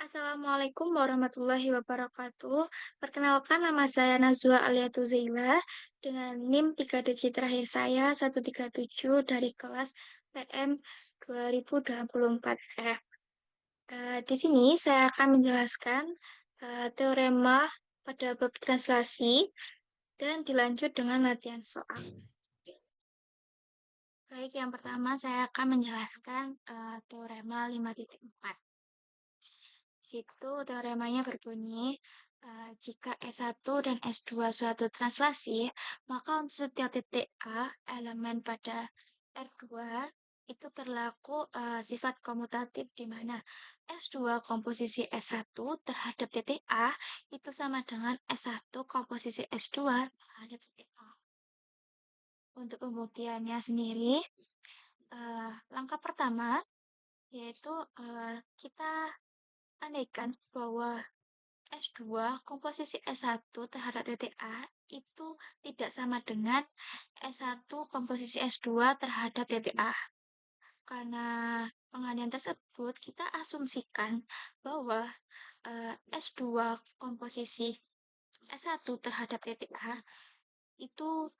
Assalamualaikum warahmatullahi wabarakatuh. Perkenalkan nama saya Nazwa Aliatu Zaila dengan NIM 3 digit terakhir saya 137 dari kelas PM 2024F. Di sini saya akan menjelaskan teorema pada bab translasi dan dilanjut dengan latihan soal. Baik, yang pertama saya akan menjelaskan teorema 5.4. Situ teoremanya berbunyi, jika S1 dan S2 suatu translasi, maka untuk setiap titik A elemen pada R2 itu berlaku sifat komutatif di mana S2 komposisi S1 terhadap titik A itu sama dengan S1 komposisi S2 terhadap titik A. Untuk pembuktiannya sendiri, langkah pertama yaitu kita andaikan bahwa S2 komposisi S1 terhadap titik A itu tidak sama dengan S1 komposisi S2 terhadap titik A. Karena pengalihan tersebut, kita asumsikan bahwa S2 komposisi S1 terhadap titik A itu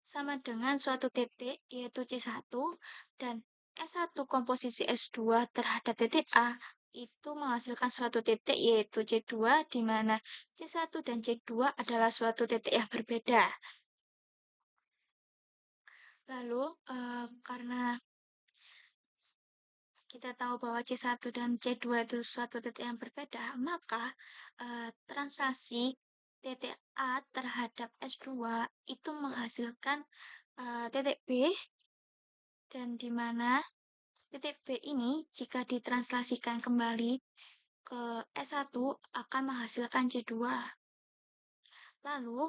sama dengan suatu titik yaitu C1 dan S1 komposisi S2 terhadap titik A itu menghasilkan suatu titik yaitu C2 di mana C1 dan C2 adalah suatu titik yang berbeda. Lalu karena kita tahu bahwa C1 dan C2 itu suatu titik yang berbeda, maka transaksi titik A terhadap S2 itu menghasilkan titik B dan di mana titik B ini jika ditranslasikan kembali ke S1 akan menghasilkan C2. Lalu,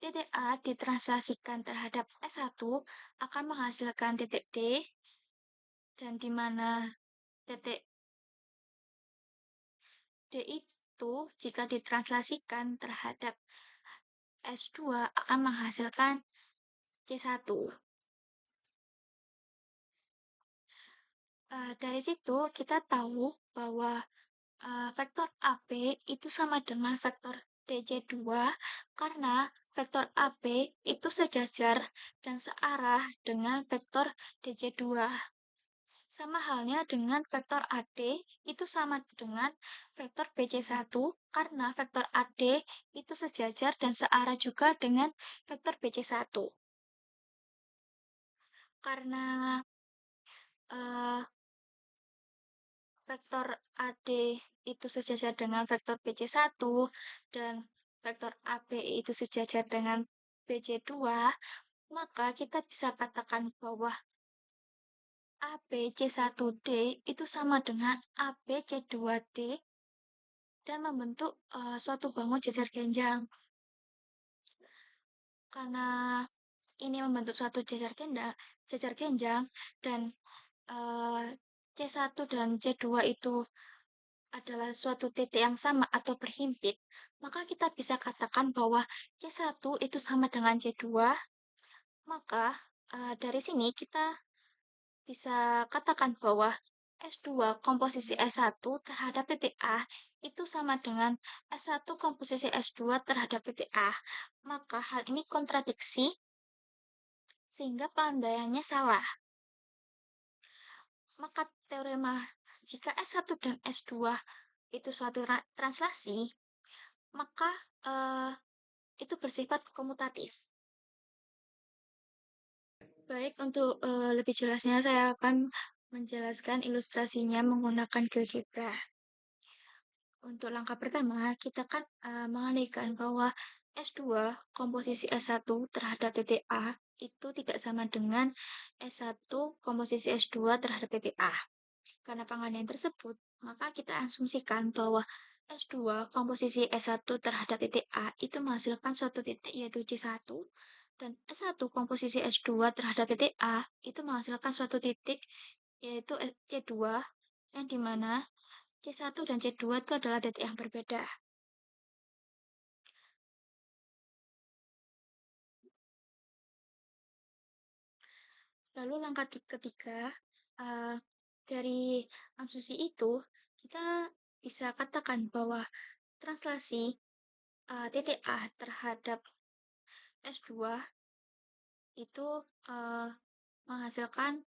titik A ditranslasikan terhadap S1 akan menghasilkan titik D, dan di mana titik D itu jika ditranslasikan terhadap S2 akan menghasilkan C1. Dari situ kita tahu bahwa vektor AP itu sama dengan vektor DC2 karena vektor AP itu sejajar dan searah dengan vektor DC2. Sama halnya dengan vektor AD itu sama dengan vektor BC1 karena vektor AD itu sejajar dan searah juga dengan vektor BC1. Karena uh, vektor AD itu sejajar dengan vektor BC1 dan vektor AB itu sejajar dengan BC2, maka kita bisa katakan bahwa ABC1D itu sama dengan ABC2D dan membentuk suatu bangun jajar genjang. Karena ini membentuk suatu jajar genjang dan C1 dan C2 itu adalah suatu titik yang sama atau berhimpit, maka kita bisa katakan bahwa C1 itu sama dengan C2, maka dari sini kita bisa katakan bahwa S2 komposisi S1 terhadap titik A itu sama dengan S1 komposisi S2 terhadap titik A. Maka hal ini kontradiksi sehingga penandaiannya salah. Maka teorema jika S1 dan S2 itu suatu translasi, maka itu bersifat komutatif. Baik, untuk lebih jelasnya saya akan menjelaskan ilustrasinya menggunakan GeoGebra. Untuk langkah pertama, kita kan mengandaikan bahwa S2 komposisi S1 terhadap titik A itu tidak sama dengan S1 komposisi S2 terhadap titik A. Karena pengandaian tersebut, maka kita asumsikan bahwa S2 komposisi S1 terhadap titik A itu menghasilkan suatu titik yaitu C1 dan S1 komposisi S2 terhadap titik A itu menghasilkan suatu titik yaitu C2 yang dimana C1 dan C2 itu adalah titik yang berbeda. Lalu langkah ketiga, dari asumsi itu kita bisa katakan bahwa translasi titik A terhadap S2 itu menghasilkan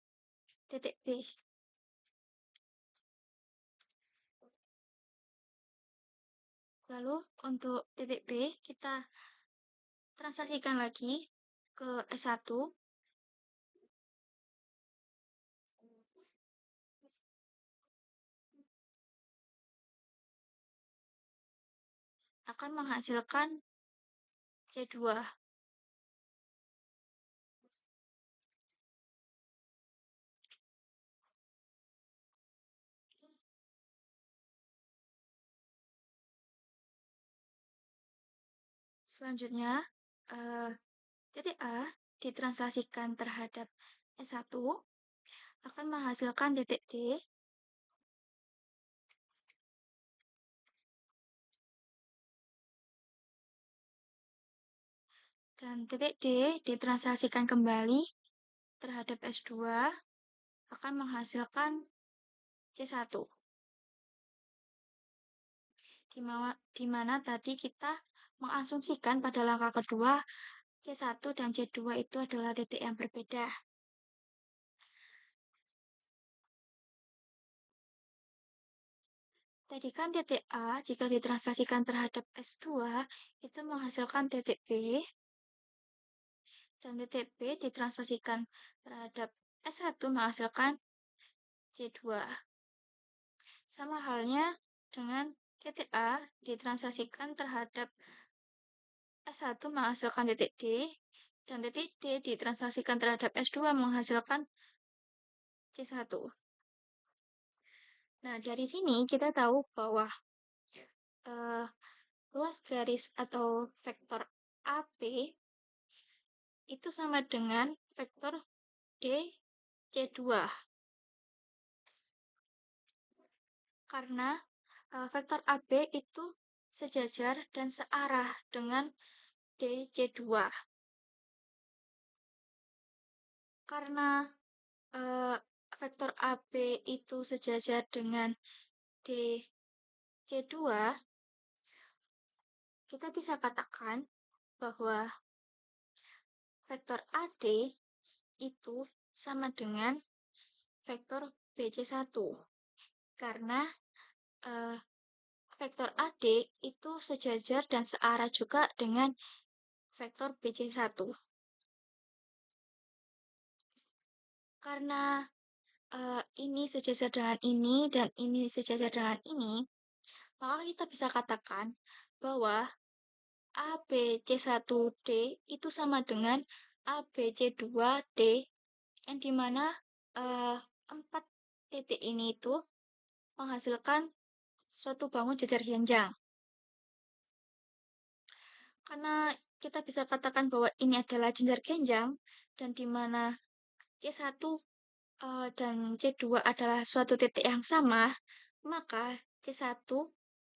titik B. Lalu untuk titik B kita translasikan lagi ke S1 akan menghasilkan C2. Selanjutnya, titik A ditranslasikan terhadap S1 akan menghasilkan titik D, dan titik D ditranslasikan kembali terhadap S2 akan menghasilkan C1. Di mana tadi kita mengasumsikan pada langkah kedua C1 dan C2 itu adalah titik yang berbeda. Tadi kan titik A jika ditranslasikan terhadap S2 itu menghasilkan titik B, dan titik B ditranslasikan terhadap S1 menghasilkan C2. Sama halnya dengan titik A ditranslasikan terhadap S1 menghasilkan titik D, dan titik D ditranslasikan terhadap S2 menghasilkan C1. Nah, dari sini kita tahu bahwa luas garis atau vektor AP itu sama dengan vektor D C2. Karena vektor AB itu sejajar dan searah dengan DC2. Karena vektor AB itu sejajar dengan DC2, kita bisa katakan bahwa vektor AD itu sama dengan vektor BC1. Karena vektor AD itu sejajar dan searah juga dengan vektor BC1. Karena ini sejajar dengan ini dan ini sejajar dengan ini, maka kita bisa katakan bahwa ABC1D itu sama dengan ABC2D, yang dimana 4 titik ini itu menghasilkan suatu bangun jejar genjang. Karena kita bisa katakan bahwa ini adalah jejar genjang, dan dimana C1 dan C2 adalah suatu titik yang sama, maka C1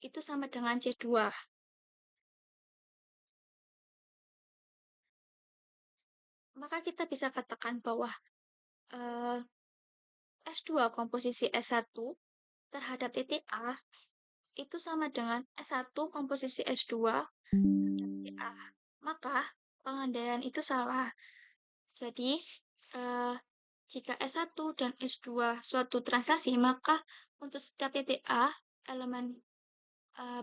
itu sama dengan C2. Maka kita bisa katakan bahwa S2 komposisi S1 terhadap titik A itu sama dengan S1 komposisi S2 terhadap titik A. Maka pengandaian itu salah. Jadi, jika S1 dan S2 suatu translasi, maka untuk setiap titik A, elemen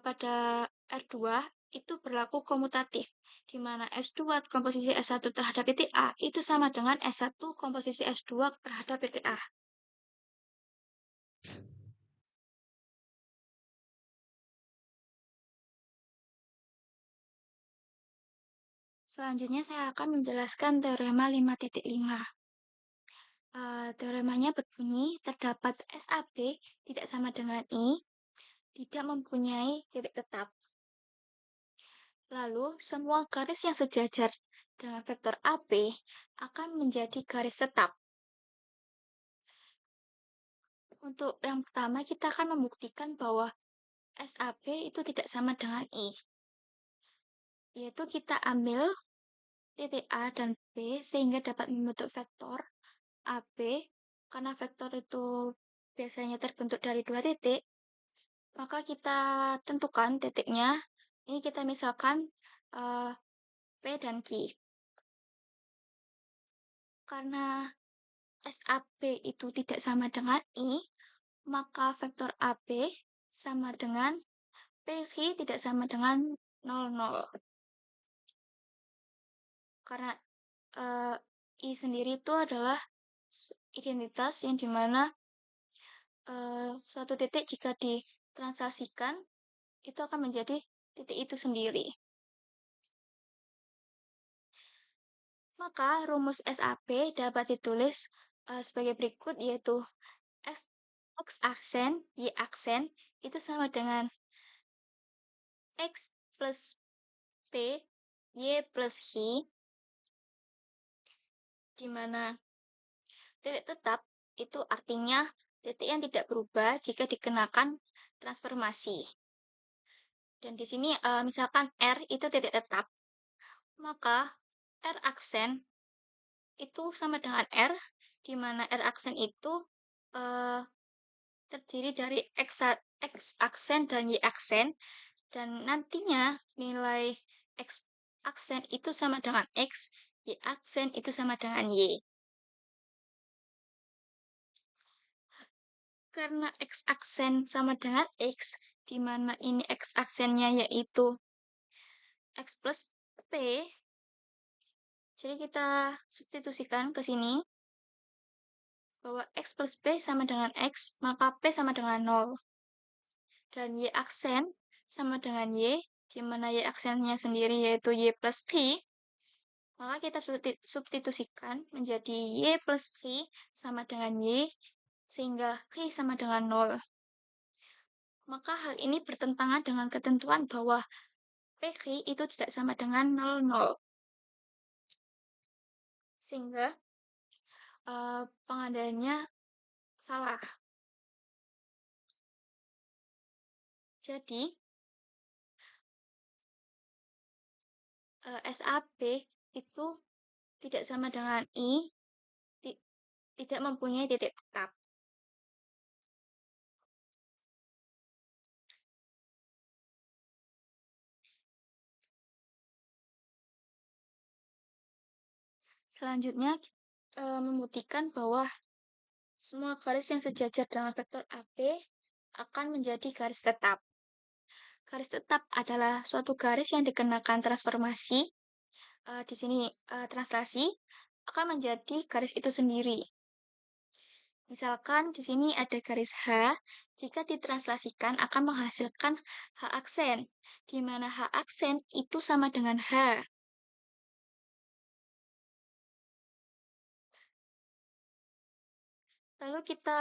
pada R2 itu berlaku komutatif, di mana S2 komposisi S1 terhadap titik A itu sama dengan S1 komposisi S2 terhadap titik A. Selanjutnya saya akan menjelaskan teorema 5.5. Teoremanya berbunyi terdapat SAB tidak sama dengan I, tidak mempunyai titik tetap. Lalu, semua garis yang sejajar dengan vektor AB akan menjadi garis tetap. Untuk yang pertama, kita akan membuktikan bahwa SAB itu tidak sama dengan I. Yaitu kita ambil titik A dan B sehingga dapat membentuk vektor AB. Karena vektor itu biasanya terbentuk dari 2 titik, Maka kita tentukan titiknya. Ini kita misalkan P dan Q. Karena SAP itu tidak sama dengan I, maka vektor AB sama dengan PQ tidak sama dengan 00. Karena I sendiri itu adalah identitas yang dimana suatu titik jika ditranslasikan itu akan menjadi titik itu sendiri. Maka rumus SAP dapat ditulis sebagai berikut, yaitu X aksen, Y aksen itu sama dengan X plus P, Y plus H, di mana titik tetap itu artinya titik yang tidak berubah jika dikenakan transformasi. Dan di sini misalkan R itu titik tetap, maka R aksen itu sama dengan R, di mana R aksen itu terdiri dari X aksen dan Y aksen, dan nantinya nilai X aksen itu sama dengan X, Y aksen itu sama dengan Y. Karena X aksen sama dengan X, di mana ini X aksennya yaitu X plus P, jadi kita substitusikan ke sini, bahwa X plus P sama dengan X, maka P sama dengan 0. Dan Y aksen sama dengan Y, di mana Y aksennya sendiri yaitu Y plus Q, maka kita substitusikan menjadi Y plus Q sama dengan Y, sehingga Q sama dengan 0. Maka hal ini bertentangan dengan ketentuan bahwa PQ itu tidak sama dengan 00. Sehingga pengadaannya salah. Jadi, SAP itu tidak sama dengan I, tidak mempunyai titik tetap. Selanjutnya, membuktikan bahwa semua garis yang sejajar dengan vektor AB akan menjadi garis tetap. Garis tetap adalah suatu garis yang dikenakan transformasi, di sini translasi, akan menjadi garis itu sendiri. Misalkan di sini ada garis H, jika ditranslasikan akan menghasilkan H aksen, di mana H aksen itu sama dengan H. Lalu kita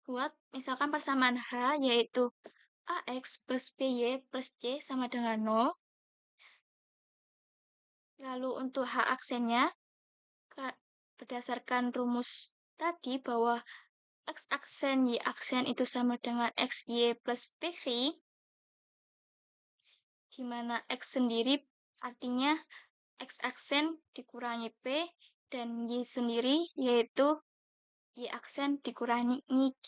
buat misalkan persamaan H, yaitu AX plus BY plus C sama dengan 0. Lalu untuk H aksennya, berdasarkan rumus tadi bahwa X aksen Y aksen itu sama dengan XY plus PY, di mana X sendiri artinya X aksen dikurangi P, dan Y sendiri yaitu Y aksen dikurangi Q.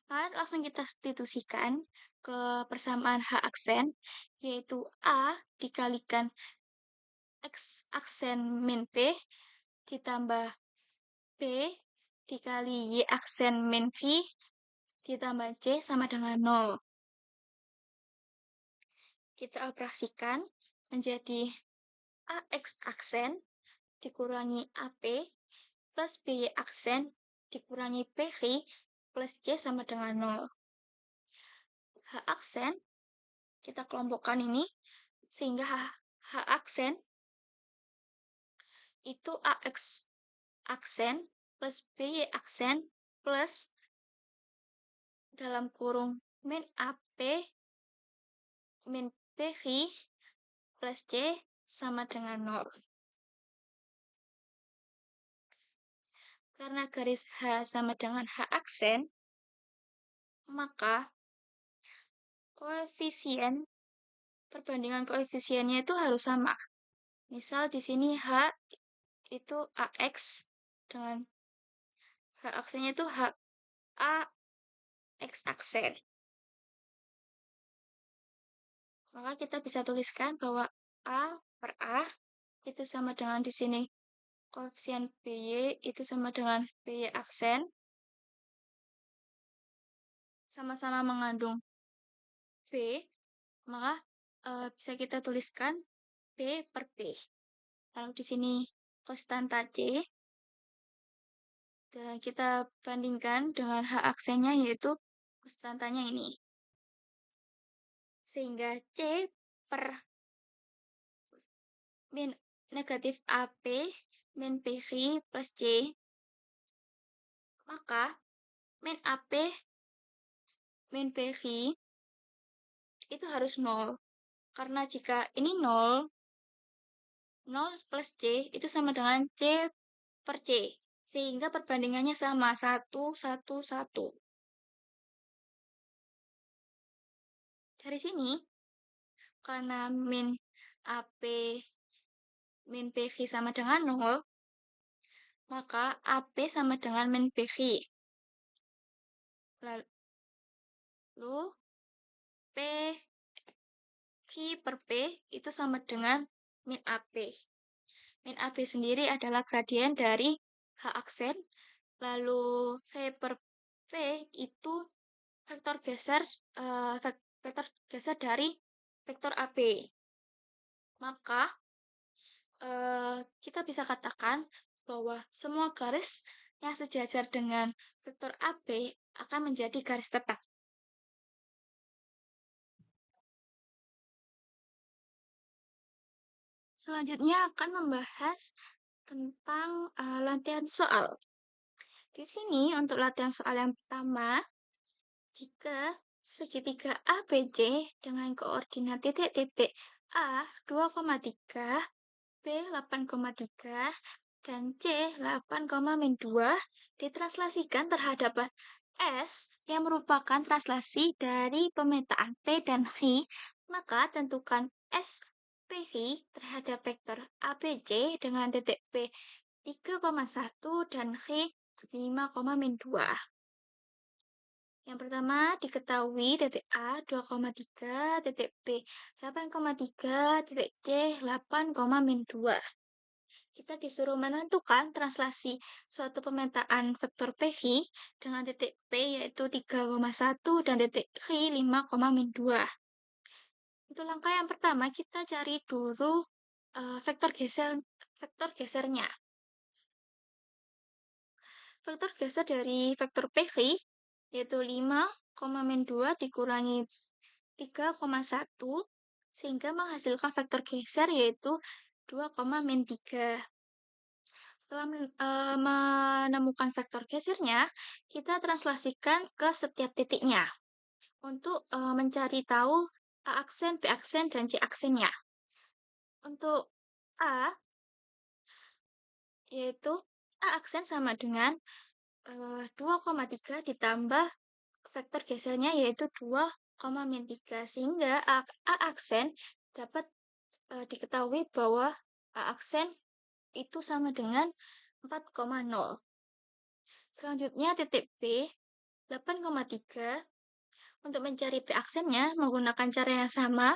Lalu langsung kita substitusikan ke persamaan H aksen, yaitu A dikalikan X aksen min P ditambah P dikali Y aksen min Q ditambah C sama dengan 0. Kita operasikan menjadi AX aksen dikurangi AP plus BY aksen dikurangi PQ plus C sama dengan 0. H aksen kita kelompokkan ini, sehingga H aksen itu AX aksen plus BY aksen plus dalam kurung min AP min PQ plus C sama dengan 0. Karena garis H sama dengan H aksen, maka koefisien perbandingan koefisiennya itu harus sama. Misal di sini H itu AX dengan H aksennya itu H A X aksen. Maka kita bisa tuliskan bahwa A per A itu sama dengan di sini koefisien BY itu sama dengan BY aksen, sama-sama mengandung B, maka bisa kita tuliskan B per B. Lalu di sini konstanta C, dan kita bandingkan dengan H aksennya yaitu konstantanya ini. Sehingga C per min negatif AP min PV plus C, maka min AP min PV itu harus 0. Karena jika ini 0, 0 plus C itu sama dengan C per C. Sehingga perbandingannya sama, 1, 1, 1. Dari sini, karena min AP min PV sama dengan 0, maka AP sama dengan min PV. Lalu, P V per P itu sama dengan min AP. Min AB sendiri adalah gradien dari H aksen, lalu V per V itu vektor geser dari vektor AB. Maka kita bisa katakan bahwa semua garis yang sejajar dengan vektor AB akan menjadi garis tetap. Selanjutnya akan membahas tentang latihan soal. Di sini untuk latihan soal yang pertama, jika segitiga ABC dengan koordinat titik-titik A 2,3, B 8,3, dan C 8,2 ditranslasikan terhadap S yang merupakan translasi dari pemetaan P dan Q, maka tentukan S PV terhadap vektor ABC dengan titik P 3,1 dan Q 5,2. Yang pertama diketahui titik A 2,3, titik B 8,3, titik C 8,2. Kita disuruh menentukan translasi suatu pemetaan vektor PV dengan titik P yaitu 3,1 dan titik Q 5,2. Untuk langkah yang pertama kita cari dulu vektor gesernya. Vektor geser dari vektor PV yaitu 5,2 dikurangi 3,1 sehingga menghasilkan vektor geser yaitu 2,3. Setelah menemukan vektor gesernya, kita translasikan ke setiap titiknya untuk mencari tahu A aksen, B aksen, dan C aksennya. Untuk A, yaitu A aksen sama dengan 2,3 ditambah vektor gesernya yaitu 2,3 sehingga A aksen dapat diketahui bahwa A aksen itu sama dengan 4,0. Selanjutnya titik B 8,3. Untuk mencari B aksennya menggunakan cara yang sama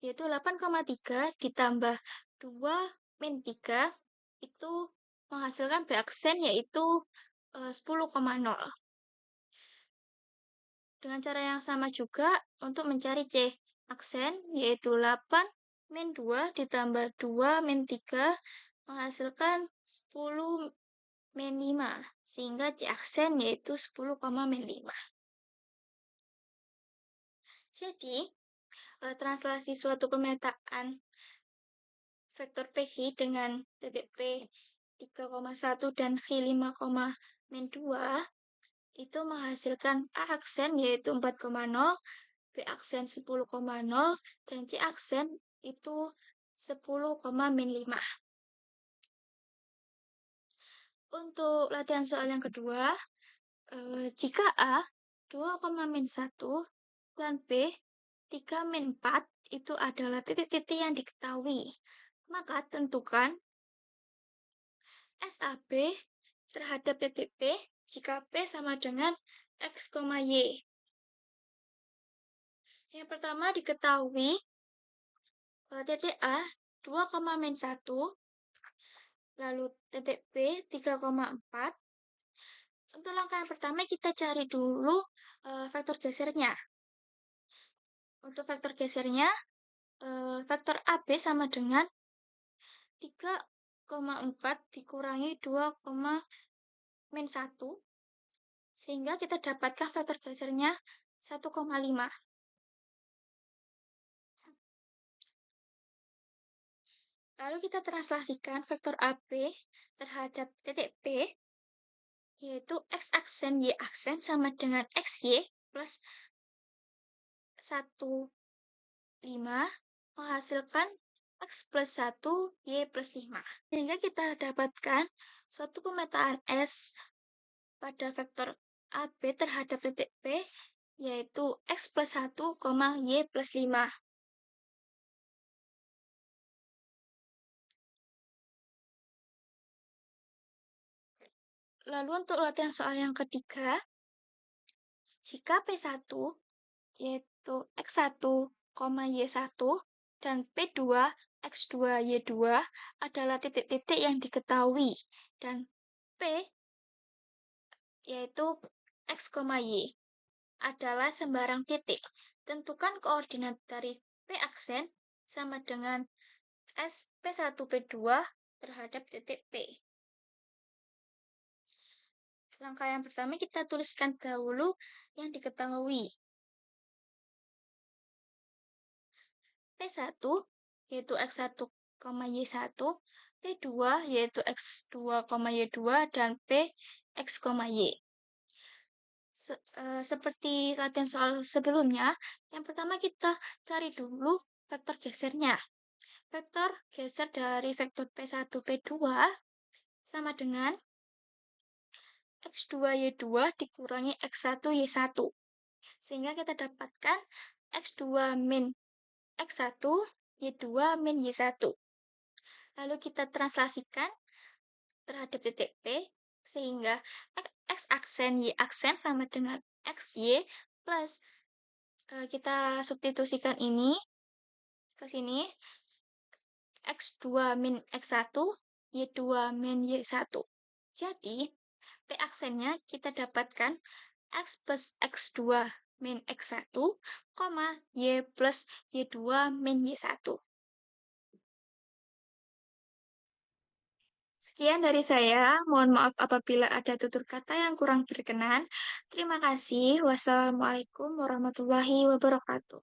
yaitu 8,3 ditambah 2 min 3 itu menghasilkan B aksen yaitu 10,0. Dengan cara yang sama juga untuk mencari C aksen yaitu 8 min 2 ditambah 2 min 3 menghasilkan 10 min 5 sehingga C aksen yaitu 10, min 5. Jadi translasi suatu pemetaan vektor PV dengan titik P 3,1 dan Q 5, min 2 itu menghasilkan A aksen yaitu 4,0, B aksen 10,0, dan C aksen itu 10, min 5. Untuk latihan soal yang kedua, jika A 2, min 1 dan B 3, min 4 itu adalah titik-titik yang diketahui, maka tentukan SAB terhadap titik P jika P sama dengan X, Y. Yang pertama diketahui titik A 2,-1, lalu titik B 3,4. Untuk langkah yang pertama kita cari dulu vektor gesernya. Untuk vektor gesernya, vektor AB sama dengan 3,4 dikurangi 2,-1, sehingga kita dapatkan vektor gesernya 1,5. Lalu kita translasikan vektor AB terhadap titik B, yaitu X aksen Y aksen sama dengan XY plus 1,5 menghasilkan X plus 1, Y plus 5. Sehingga kita dapatkan suatu pemetaan S pada vektor AB terhadap titik B, yaitu X plus 1, Y plus 5. Lalu untuk latihan soal yang ketiga, jika P1 yaitu X1, Y1 dan P2, X2, Y2 adalah titik-titik yang diketahui dan P yaitu X, Y adalah sembarang titik. Tentukan koordinat dari P aksen sama dengan S P1, P2 terhadap titik P. Langkah yang pertama kita tuliskan dahulu yang diketahui. P1 yaitu X1, Y1, P2 yaitu X2, Y2, dan P, X, Y. Seperti latihan soal sebelumnya, yang pertama kita cari dulu vektor gesernya. Vektor geser dari vektor P1, P2 sama dengan X2, Y2 dikurangi X1, Y1. Sehingga kita dapatkan X2 min X1, Y2 min Y1. Lalu kita translasikan terhadap titik P, sehingga X aksen Y aksen sama dengan XY plus kita substitusikan ini ke sini, X2 min X1, Y2 min Y1. Jadi, P aksennya kita dapatkan X plus X2 min X1, Y plus Y2 min Y1. Sekian dari saya. Mohon maaf apabila ada tutur kata yang kurang berkenan. Terima kasih. Wassalamualaikum warahmatullahi wabarakatuh.